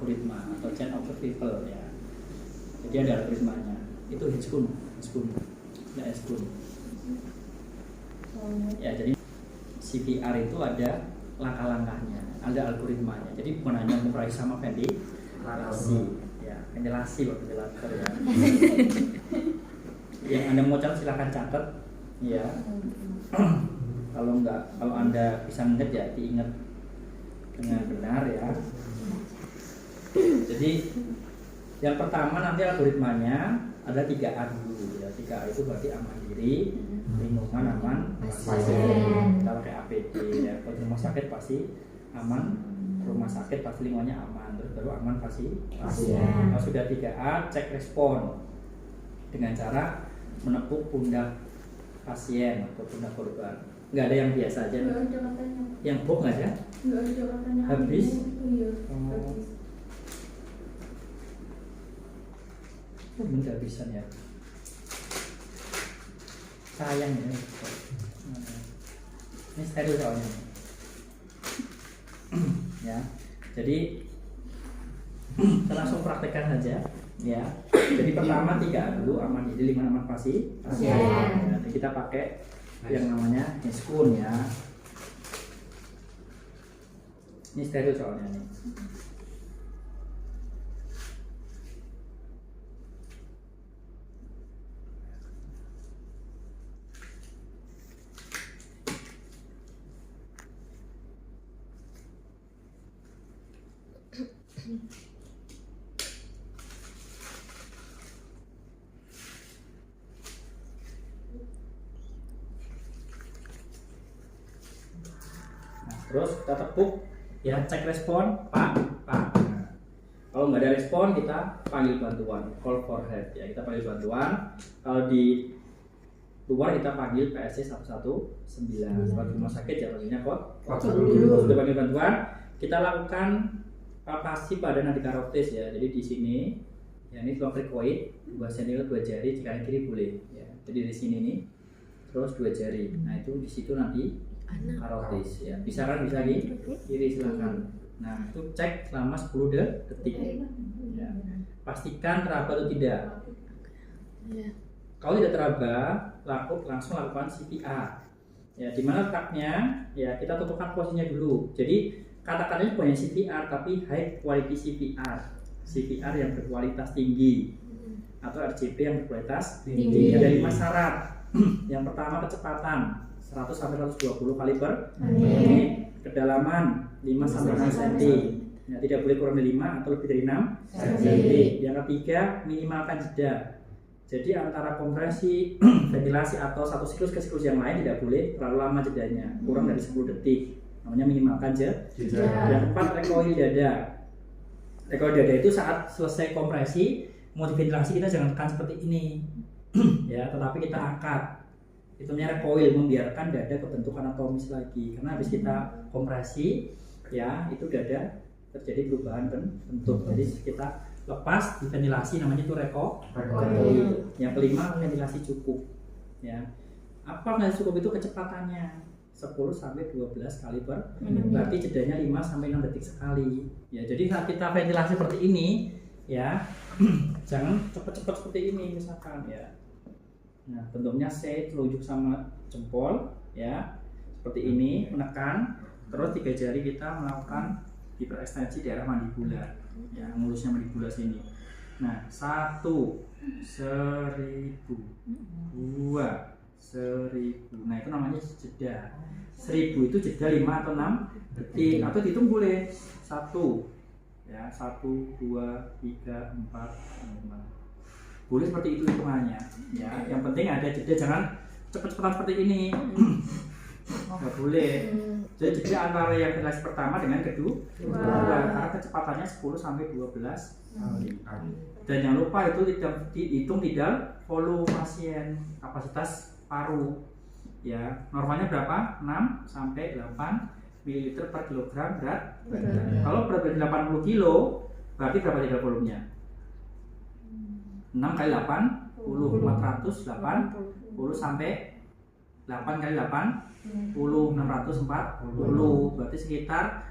algoritma atau chain of retrieval ya. Jadi ada algoritmanya. Itu Hedgehog. Nah, Hedgehog. Ya, jadi CPR itu ada langkah-langkahnya, ada algoritmanya. Jadi bukan hanya kompresi sama ventilasi, ya ventilasi buat ventilator ya. Yang Anda mau catat silahkan catat, ya. Kalau Anda bisa ingat ya diingat dengan benar ya. Jadi yang pertama nanti algoritmanya ada 3A dulu ya. 3A itu berarti aman diri, lingkungan aman, pasien. Kita pakai APD ya. Kalau rumah sakit pasti aman, rumah sakit pasti lingkungannya aman, terus baru aman pasien. Kalau sudah 3A, cek respon dengan cara menepuk pundak pasien atau pundak korban. Nggak ada yang biasa aja. Nggak ada katanya. Yang book nggak ada? Nggak ada katanya. Habis? Iya. Oh. Habis. Bener bisa ya. Sayang ya. Ini steril soalnya. Ya. Jadi kita langsung praktekkan saja. Ya. Jadi pertama 3 dulu aman diri, lingkungan aman pasien. Ya, kita pakai yang namanya Hedgehog ya. Ini steril soalnya nih. Nah, terus kita tepuk ya, cek respon Pak. Nah, kalau nggak ada respon kita panggil bantuan, call for help ya, kita panggil bantuan. Kalau di luar kita panggil PSC 119. Kalau di rumah sakit ya panggilnya kok. Kalau sudah panggil bantuan, kita lakukan palpasi pada nadi karotis ya. Jadi di sini ya, ini tulang krikoid, 2 cm 2 jari, jika kiri boleh ya. Jadi di sini nih terus 2 jari. Nah, itu di situ nanti karotis ya. Bisa kan, bisa kiri silakan. Nah, itu cek selama 10 detik ya. Pastikan teraba atau tidak. Kalau tidak teraba, langsung lakukan CPR ya. Dimana letaknya ya, kita tentukan posisinya dulu. Jadi kata-katanya bukan CPR tapi high quality CPR yang berkualitas tinggi atau RCP yang berkualitas tinggi. Ada 5 syarat. Yang pertama kecepatan 100 sampai 120 kali per menit, kedalaman 5 sampai 6 cm. Ya, tidak boleh kurang dari 5 atau lebih dari 6 cm. Yang ketiga, minimalkan jeda. Jadi antara kompresi, ventilasi atau satu siklus ke siklus yang lain tidak boleh terlalu lama jedanya, kurang dari 10 detik. Namanya minimalkan jeda. Yang keempat, recoil dada. Recoil dada itu saat selesai kompresi, mau diventilasi kita jangan tekan seperti ini. Ya, tetapi kita angkat. Itu namanya recoil, membiarkan dada kebentuk anatomis lagi. Karena habis kita kompresi, ya itu dada terjadi perubahan bentuk. Jadi kita lepas diventilasi, namanya itu recoil. Yang kelima, ventilasi cukup. Ya, apa ventilasi cukup itu kecepatannya 10 sampai 12 kali per menit. Berarti jedanya 5 sampai 6 detik sekali. Ya, jadi saat kita ventilasi seperti ini, ya jangan cepat-cepat seperti ini misalkan ya. Nah, bentuknya C, telunjuk sama jempol ya, seperti ini, menekan, terus 3 jari kita melakukan hiperekstensi daerah mandibular ya, mulusnya mandibular sini. Nah, 1, 1000, 2, 1000. Nah, itu namanya jeda. 1000 itu jeda 5 atau 6 detik atau dihitung boleh 1 ya, 1, 2, 3, 4, 5. Boleh seperti itu hitungannya ya. Yang penting ada jeda, jangan cepet-cepetan seperti ini. Nggak boleh. Jadi jeda antara yang ventilasi pertama dengan kedua karena kecepatannya 10 sampai 12 kali. Dan jangan lupa itu dihitung tidak volume pasien, kapasitas paru ya. Normalnya berapa? 6 sampai 8 ml per kilogram berat badan. Kalau berat badan 80 kilo berarti berapa tidak volumenya? 6 kali 80, 480 sampai 8 kali 80, 640, berarti sekitar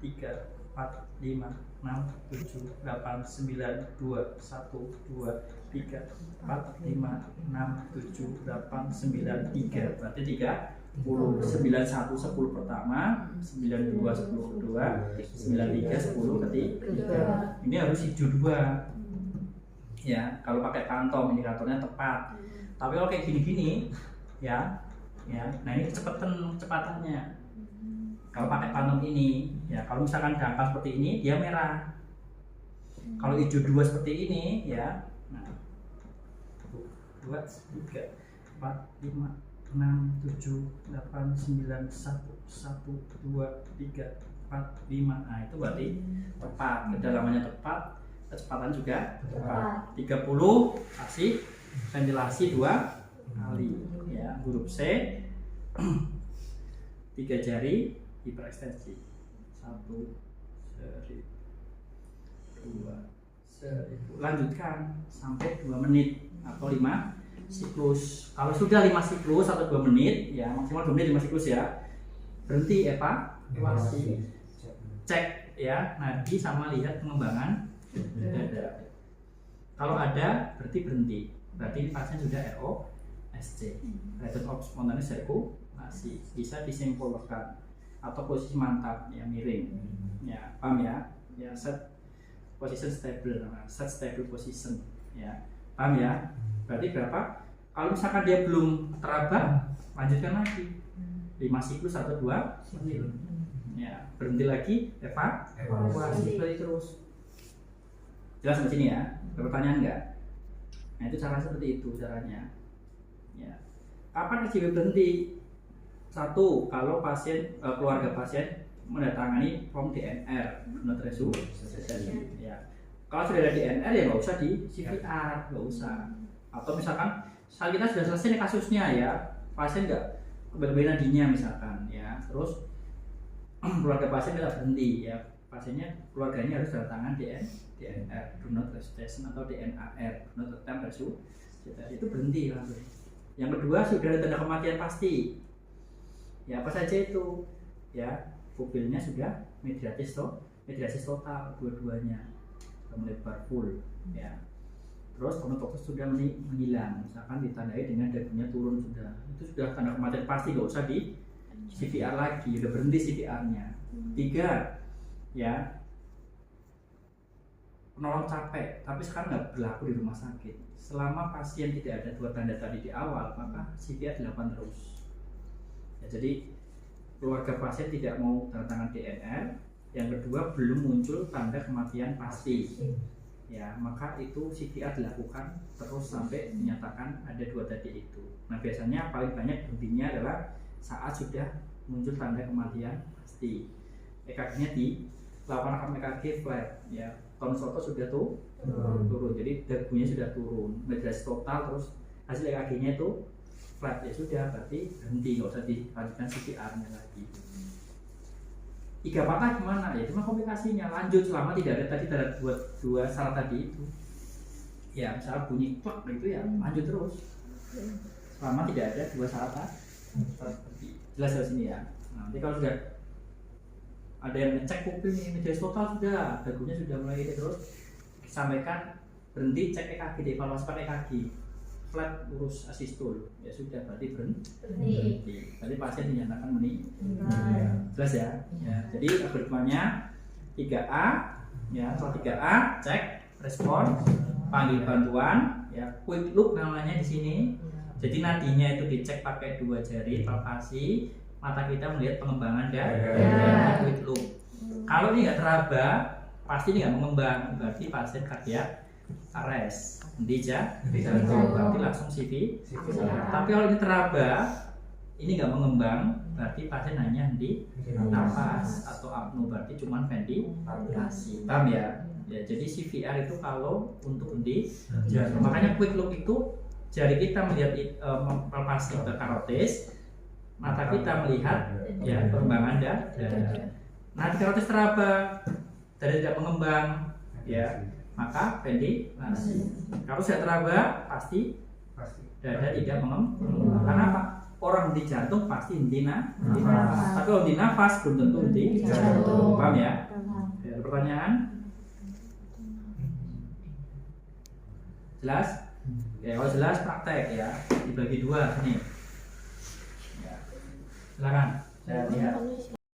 3, 4, 5, 6, 7, 8, 9, 2, 1, 2, 3, 4, 5, 6, 7, 8, 9, 3. Berarti 30, 91, 10 pertama, 92, 10 kedua, 93, 10 ketiga. Ini harus hijau 2. Ya, kalau pakai pantom indikatornya tepat. Tapi kalau kayak gini-gini, ya, nah ini kecepatannya. Kalau pakai pantom ini, ya kalau misalkan dangkal seperti ini, dia merah. Kalau hijau 2 seperti ini, ya, nah, 2, 3, 4, 5, 6, 7, 8, 9, 1, 2, 3, 4, 5. Nah itu berarti tepat, kedalamannya tepat, kecepatan juga tepat. 30 kasih ventilasi 2 kali. Ya, huruf C 3 jari hiperekstensi. 1 seri, 2 seri. Lanjutkan sampai 2 menit atau 5 siklus. Kalau sudah 5 siklus atau 2 menit, ya maksimal 2 menit 5 siklus ya. Berhenti evaluasi. Cek ya nadi sama lihat pengembangan dada. Kalau ada berarti berhenti. Berarti pasien sudah ROSC. Rate of spontaneous circulation. Bisa disimpulkan atau posisi mantap ya miring. Ya, paham ya? Ya set position stable, set stable position ya. Paham ya? Berarti berapa? Kalau misalkan dia belum teraba, lanjutkan lagi 5 siklus atau 2 menit. Ya, berhenti lagi, evaluasi terus. Jelas sampai sini ya? Ada pertanyaan enggak? Nah itu cara seperti itu caranya. Ya. Kapan RCP berhenti? 1. Kalau pasien keluarga pasien mendatangani form DNR, not resusitasi. Ya. Kalau sudah ada DNR ya nggak usah di CPR, nggak usah. Atau misalkan saat kita sudah selesai nih kasusnya ya, pasien nggak berbeda nadinya misalkan ya, terus keluarga pasien tidak berhenti ya, pasiennya keluarganya harus datangkan DNR, do not resuscitation atau DNAR, do not attempt resuscitation, itu berhenti langsung. Yang kedua sudah ada tanda kematian pasti. Ya apa saja itu? Ya pupilnya sudah mediasis total dua-duanya melebar full ya. Terus tonotoxis sudah menghilang, misalkan ditandai dengan dagunya turun sudah. Itu sudah tanda kematian pasti, nggak usah di CPR lagi, udah berhenti CPR-nya. 3 ya penolong capek, tapi sekarang nggak berlaku di rumah sakit. Selama pasien tidak ada 2 tanda tadi di awal, maka CPR dilakukan terus. Ya, jadi keluarga pasien tidak mau tanda tangan DNR, yang kedua belum muncul tanda kematian pasti, ya maka itu CPR dilakukan terus sampai dinyatakan ada 2 tadi itu. Nah biasanya paling banyak berhentinya adalah saat sudah muncul tanda kematian pasti. EKG-nya dilakukan rekam EKG flat, ya tonsil sudah turun, jadi dagunya sudah turun, medras total, terus hasil EKG-nya itu flat, ya sudah berarti berhenti, nggak usah dilanjutkan CPR-nya lagi. 3 patah gimana? Ya cuma komplikasinya lanjut selama tidak ada tadi dua syarat tadi itu. Ya misalnya bunyi plak itu ya lanjut terus. Selama tidak ada 2 syarat tadi. Jelas dari sini ya. Nah, nanti kalau sudah ada yang ngecek kuping ini medras total sudah, dagunya sudah mulai ini, terus sampaikan berhenti cek EKG, dievaluasi pakai EKG. Flat urus asistul, ya sudah berarti berhenti. Berarti pasien dinyatakan meninggal. Jelas ya? Ya. Jadi algoritmanya 3A, ya setelah 3A cek respon, panggil bantuan, ya quick look namanya di sini. Jadi nadinya itu dicek pakai 2 jari, palpasi, mata kita melihat pengembangan dan quick look. Kalau ini nggak teraba, pasti ini nggak mengembang, berarti pasien kardiak arrest. Berarti langsung CV. Tapi kalau ini teraba, ini nggak mengembang, berarti pasien hanya henti nafas atau apno, berarti cuma ventilasi. Paham ya? Ya, jadi CVR itu kalau untuk henti jantung. Makanya quick look itu jari kita melihat palpasi ke karotis, mata kita melihat ya pengembangan dada. Nah, di karotis teraba, dada tidak mengembang, ya maka ventilasi. Kalau sudah teraba pasti dada tidak mengembang. Karena apa? Orang di jantung pasti henti nafas. Tapi kalau henti nafas belum tentu henti jantung. Paham ya? Ada pertanyaan? Jelas? Ya, kalau jelas praktek ya, dibagi 2 nih. Ya. Silakan. Saya lihat.